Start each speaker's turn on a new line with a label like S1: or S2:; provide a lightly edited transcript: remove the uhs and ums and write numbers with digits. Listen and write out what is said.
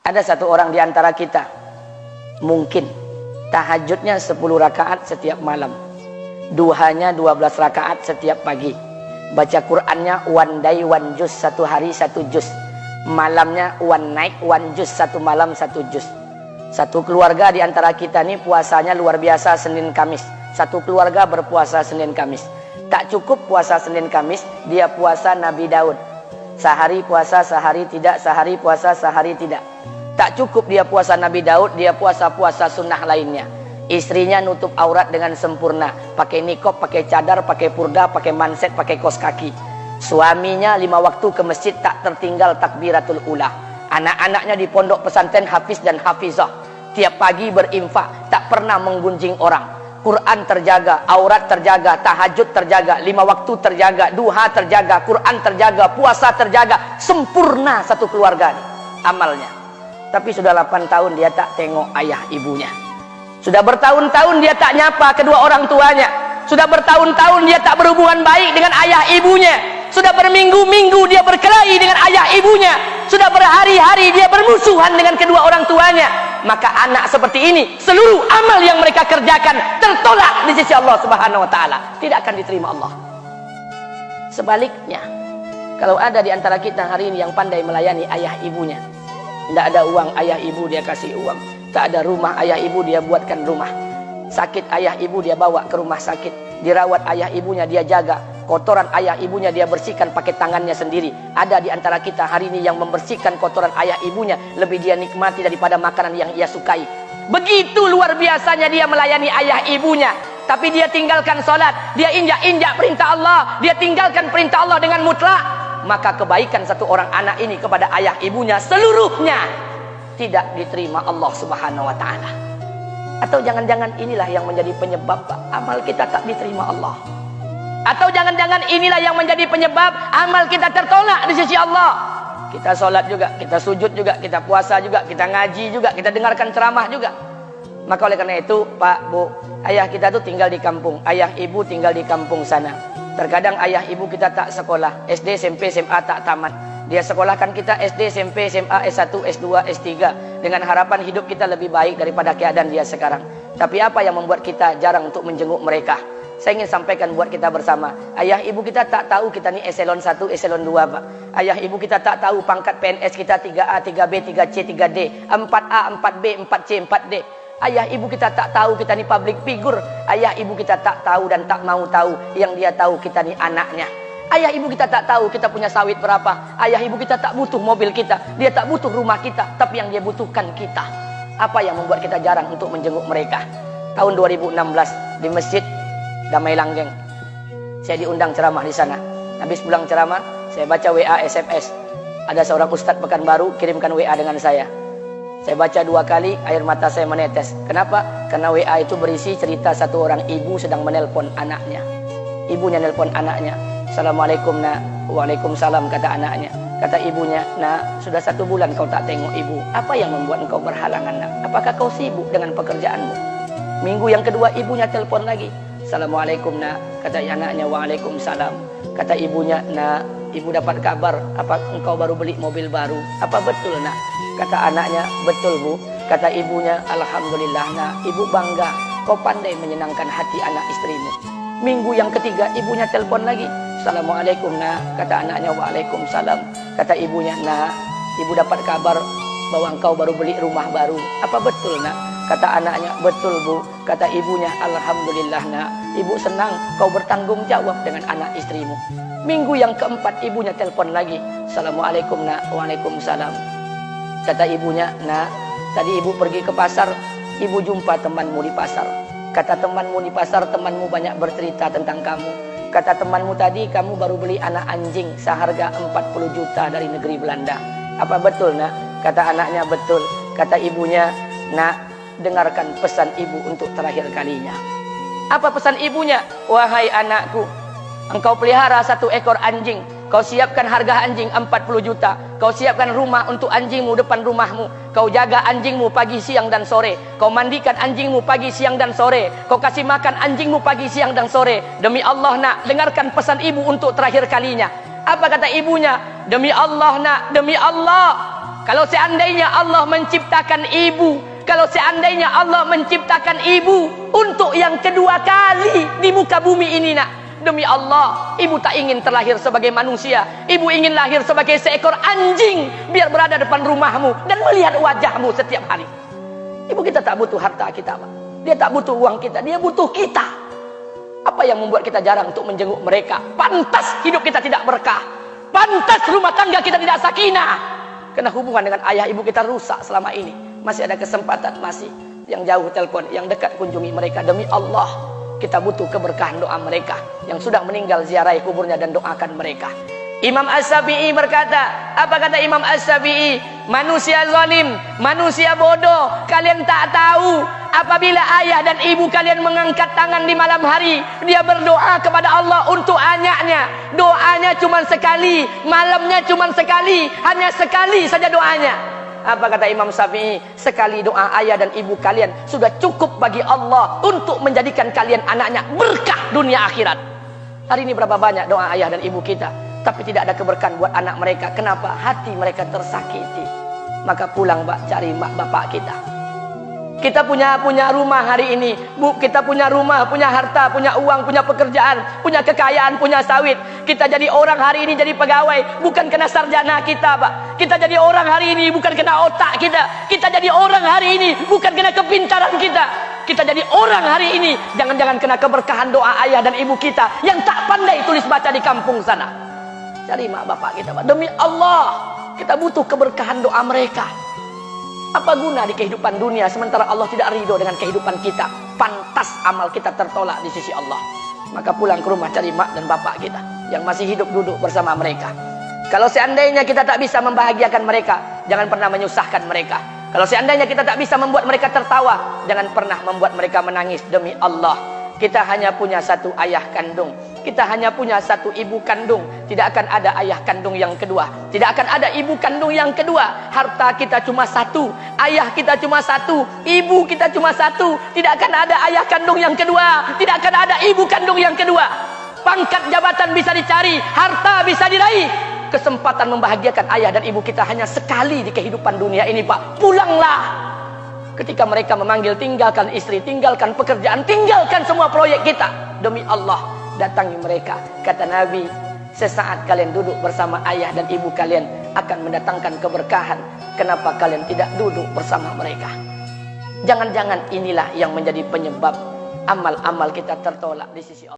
S1: Ada satu orang di antara kita mungkin tahajudnya 10 rakaat setiap malam, duhanya 12 rakaat setiap pagi, baca Qur'annya one day one juz, satu hari satu juz, malamnya one night one juz, satu malam satu juz. Satu keluarga di antara kita ini puasanya luar biasa Senin Kamis. Satu keluarga berpuasa Senin Kamis. Tak cukup puasa Senin Kamis, dia puasa Nabi Daud. Sehari puasa, sehari tidak, sehari puasa, sehari tidak. Tak cukup dia puasa Nabi Daud, dia puasa-puasa sunnah lainnya. Istrinya nutup aurat dengan sempurna, pakai nikob, pakai cadar, pakai purda, pakai manset, pakai kos kaki. Suaminya 5 waktu ke masjid tak tertinggal takbiratul ula. Anak-anaknya di pondok pesantren hafiz dan hafizah. Tiap pagi berinfak, tak pernah menggunjing orang. Quran terjaga, aurat terjaga, tahajud terjaga, 5 waktu terjaga, duha terjaga, Quran terjaga, puasa terjaga. Sempurna satu keluarga nih, amalnya. Tapi sudah 8 tahun dia tak tengok ayah ibunya. Sudah bertahun-tahun dia tak nyapa kedua orang tuanya. Sudah bertahun-tahun dia tak berhubungan baik dengan ayah ibunya. Sudah berminggu-minggu dia berkelahi dengan ayah ibunya. Sudah berhari-hari dia bermusuhan dengan kedua orang tuanya. Maka anak seperti ini, seluruh amal yang mereka kerjakan tertolak di sisi Allah Subhanahu wa taala, tidak akan diterima Allah. Sebaliknya, kalau ada di antara kita hari ini yang pandai melayani ayah ibunya, tidak ada uang ayah ibu dia kasih uang, tak ada rumah ayah ibu dia buatkan rumah, sakit ayah ibu dia bawa ke rumah sakit, dirawat ayah ibunya dia jaga, kotoran ayah ibunya dia bersihkan pakai tangannya sendiri. Ada di antara kita hari ini yang membersihkan kotoran ayah ibunya lebih dia nikmati daripada makanan yang ia sukai. Begitu luar biasanya dia melayani ayah ibunya. Tapi dia tinggalkan sholat, dia injak-injak perintah Allah, dia tinggalkan perintah Allah dengan mutlak. Maka kebaikan satu orang anak ini kepada ayah ibunya seluruhnya tidak diterima Allah Subhanahu wa taala. Atau jangan-jangan inilah yang menjadi penyebab amal kita tak diterima Allah. Atau jangan-jangan inilah yang menjadi penyebab amal kita tertolak di sisi Allah. Kita sholat juga, kita sujud juga, kita puasa juga, kita ngaji juga, kita dengarkan ceramah juga. Maka oleh karena itu, Pak, Bu, ayah kita tuh tinggal di kampung, ayah ibu tinggal di kampung sana. Terkadang ayah ibu kita tak sekolah, SD, SMP, SMA tak tamat. Dia sekolahkan kita SD, SMP, SMA, S1, S2, S3 dengan harapan hidup kita lebih baik daripada keadaan dia sekarang. Tapi apa yang membuat kita jarang untuk menjenguk mereka? Saya ingin sampaikan buat kita bersama. Ayah ibu kita tak tahu kita ni eselon 1, eselon 2, Pak. Ayah ibu kita tak tahu pangkat PNS kita 3A, 3B, 3C, 3D, 4A, 4B, 4C, 4D. Ayah ibu kita tak tahu kita ni public figure. Ayah ibu kita tak tahu dan tak mau tahu. Yang dia tahu kita ni anaknya. Ayah ibu kita tak tahu kita punya sawit berapa. Ayah ibu kita tak butuh mobil kita. Dia tak butuh rumah kita. Tapi yang dia butuhkan kita. Apa yang membuat kita jarang untuk menjenguk mereka? Tahun 2016 di Masjid Damai Langgeng, saya diundang ceramah di sana. Habis pulang ceramah, saya baca WA SMS. Ada seorang ustadz Pekanbaru kirimkan WA dengan saya. Saya baca 2 kali, air mata saya menetes. Kenapa? Karena WA itu berisi cerita satu orang ibu sedang menelpon anaknya. Ibunya nelpon anaknya. Assalamualaikum nak. Waalaikumsalam, kata anaknya. Kata ibunya, nak, sudah 1 bulan kau tak tengok ibu. Apa yang membuat engkau berhalangan, nak? Apakah kau sibuk dengan pekerjaanmu? Minggu yang kedua ibunya telepon lagi. Assalamualaikum nak, kata anaknya. Waalaikumsalam. Kata ibunya, nak, ibu dapat kabar apa engkau baru beli mobil baru. Apa betul nak? Kata anaknya, betul bu. Kata ibunya, alhamdulillah nak, ibu bangga kau pandai menyenangkan hati anak istrimu. Minggu yang ketiga ibunya telepon lagi. Assalamualaikum nak, kata anaknya. Waalaikumsalam. Kata ibunya, nak, ibu dapat kabar bahwa engkau baru beli rumah baru. Apa betul nak? Kata anaknya, betul bu. Kata ibunya, alhamdulillah nak, ibu senang kau bertanggung jawab dengan anak istrimu. Minggu yang keempat ibunya telepon lagi. Assalamualaikum nak. Waalaikumsalam. Kata ibunya, nak, tadi ibu pergi ke pasar, ibu jumpa temanmu di pasar. Kata temanmu di pasar, temanmu banyak bercerita tentang kamu. Kata temanmu tadi, kamu baru beli anak anjing seharga 40 juta dari negeri Belanda. Apa betul nak? Kata anaknya, betul. Kata ibunya, nak, dengarkan pesan ibu untuk terakhir kalinya. Apa pesan ibunya? Wahai anakku, engkau pelihara 1 ekor anjing. Kau siapkan harga anjing 40 juta. Kau siapkan rumah untuk anjingmu depan rumahmu. Kau jaga anjingmu pagi, siang, dan sore. Kau mandikan anjingmu pagi, siang, dan sore. Kau kasih makan anjingmu pagi, siang, dan sore. Demi Allah nak, dengarkan pesan ibu untuk terakhir kalinya. Apa kata ibunya? Demi Allah nak, demi Allah, Kalau seandainya Allah menciptakan ibu, kalau seandainya Allah menciptakan ibu untuk yang kedua kali di muka bumi ini, nak, demi Allah, ibu tak ingin terlahir sebagai manusia. Ibu ingin lahir sebagai seekor anjing, biar berada depan rumahmu dan melihat wajahmu setiap hari. Ibu kita tak butuh harta kita, Pak. Dia tak butuh uang kita, dia butuh kita. Apa yang membuat kita jarang untuk menjenguk mereka? Pantas hidup kita tidak berkah, pantas rumah tangga kita tidak sakinah, karena hubungan dengan ayah ibu kita rusak selama ini. Masih ada kesempatan, masih yang jauh telepon, yang dekat kunjungi mereka. Demi Allah, kita butuh keberkahan doa mereka. Yang sudah meninggal, ziarahi kuburnya dan doakan mereka. Imam As-Syafi'i berkata, apa kata Imam As-Syafi'i? Manusia zalim, manusia bodoh, kalian tak tahu apabila ayah dan ibu kalian mengangkat tangan di malam hari, dia berdoa kepada Allah untuk anaknya. Doanya cuma sekali, malamnya cuma sekali, hanya sekali saja doanya. Apa kata Imam Syafi'i? Sekali doa ayah dan ibu kalian sudah cukup bagi Allah untuk menjadikan kalian anaknya berkah dunia akhirat. Hari ini berapa banyak doa ayah dan ibu kita, tapi tidak ada keberkahan buat anak mereka. Kenapa? Hati mereka tersakiti. Maka pulang, Pak, cari mak bapak kita. Kita punya rumah hari ini, Bu. Kita punya rumah, punya harta, punya uang, punya pekerjaan, punya kekayaan, punya sawit. Kita jadi orang hari ini jadi pegawai bukan kena sarjana kita, Pak. Kita jadi orang hari ini bukan kena otak kita. Kita jadi orang hari ini bukan kena kepintaran kita. Kita jadi orang hari ini jangan-jangan kena keberkahan doa ayah dan ibu kita yang tak pandai tulis baca di kampung sana. Cari mak bapak kita, Pak. Demi Allah, kita butuh keberkahan doa mereka. Apa guna di kehidupan dunia sementara Allah tidak ridho dengan kehidupan kita? Pantas amal kita tertolak di sisi Allah. Maka pulang ke rumah, cari mak dan bapak kita yang masih hidup, duduk bersama mereka. Kalau seandainya kita tak bisa membahagiakan mereka, jangan pernah menyusahkan mereka. Kalau seandainya kita tak bisa membuat mereka tertawa, jangan pernah membuat mereka menangis. Demi Allah, kita hanya punya satu ayah kandung, kita hanya punya satu ibu kandung. Tidak akan ada ayah kandung yang kedua, tidak akan ada ibu kandung yang kedua. Harta kita cuma satu, ayah kita cuma satu, ibu kita cuma satu. Tidak akan ada ayah kandung yang kedua, tidak akan ada ibu kandung yang kedua. Pangkat jabatan bisa dicari, harta bisa diraih, kesempatan membahagiakan ayah dan ibu kita hanya sekali di kehidupan dunia ini, Pak. Pulanglah. Ketika mereka memanggil, tinggalkan istri, tinggalkan pekerjaan, tinggalkan semua proyek kita. Demi Allah, datangi mereka. Kata Nabi, sesaat kalian duduk bersama ayah dan ibu kalian akan mendatangkan keberkahan. Kenapa kalian tidak duduk bersama mereka? Jangan-jangan inilah yang menjadi penyebab amal-amal kita tertolak di sisi Allah.